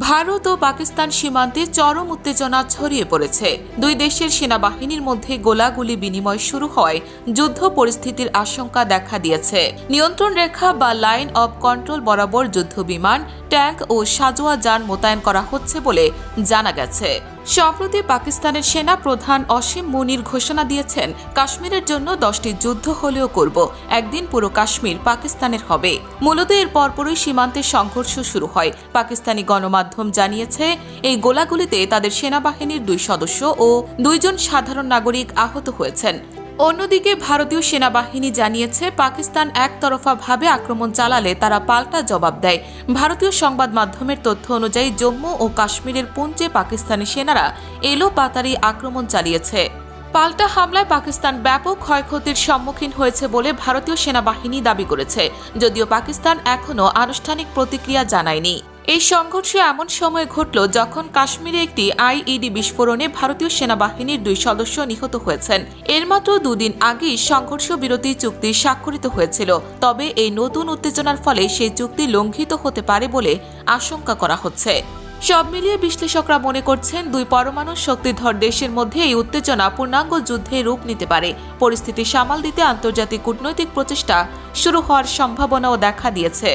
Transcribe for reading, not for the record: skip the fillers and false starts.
ভারত ও পাকিস্তান সীমান্তে চরম উত্তেজনা ছড়িয়ে পড়েছে। দুই দেশের সেনাবাহিনীর মধ্যে গোলাগুলি বিনিময় শুরু হয় যুদ্ধ পরিস্থিতির আশঙ্কা দেখা দিয়েছে। নিয়ন্ত্রণ রেখা বা লাইন অব কন্ট্রোল বরাবর যুদ্ধবিমান, ট্যাঙ্ক ও সাঁজোয়া যান মোতায়েন করা হচ্ছে বলে জানা গেছে। সম্প্রতি পাকিস্তানের সেনা প্রধান অসীম মুনির ঘোষণা দিয়েছেন, কাশ্মীরের জন্য 10টি যুদ্ধ হলেও করব, একদিন পুরো কাশ্মীর পাকিস্তানের হবে। মূলত এর পরপরই সীমান্তে সংঘর্ষ শুরু হয়। পাকিস্তানি গণমাধ্যম জানিয়েছে, এই গোলাগুলিতে তাদের সেনাবাহিনীর 2 সদস্য ও 2 জন সাধারণ নাগরিক আহত হয়েছেন। অন্যদিকে ভারতীয় সেনাবাহিনী জানিয়েছে, পাকিস্তান একতরফাভাবে আক্রমণ চালালে তারা পাল্টা জবাব দেয়। ভারতীয় সংবাদ মাধ্যমের তথ্য অনুযায়ী জম্মু ও কাশ্মীরের পুঞ্চে পাকিস্তানি সেনারা এলোপাতাড়ি আক্রমণ চালিয়েছে। পাল্টা হামলায় পাকিস্তান ব্যাপক ক্ষয়ক্ষতির সম্মুখীন হয়েছে বলে ভারতীয় সেনাবাহিনী দাবি করেছে, যদিও পাকিস্তান এখনও আনুষ্ঠানিক প্রতিক্রিয়া জানায়নি। এই সংঘর্ষ এমন সময় ঘটল যখন কাশ্মীরে একটি আইইডি বিস্ফোরণে ভারতীয় সেনাবাহিনীর 2 সদস্য নিহত হয়েছেন। এর মাত্র 2 দিন আগেই সংঘর্ষ বিরতি চুক্তি স্বাক্ষরিত হয়েছিল। তবে এই নতুন উত্তেজনার ফলে সেই চুক্তি লঙ্ঘিত হতে পারে বলে আশঙ্কা করা হচ্ছে। সব মিলিয়ে বিশ্লেষকরা মনে করছেন, 2 পরমাণু শক্তিধর দেশের মধ্যে এই উত্তেজনা পূর্ণাঙ্গ যুদ্ধে রূপ নিতে পারে। পরিস্থিতি সামাল দিতে আন্তর্জাতিক কূটনৈতিক প্রচেষ্টা শুরু হওয়ার সম্ভাবনাও দেখা দিয়েছে।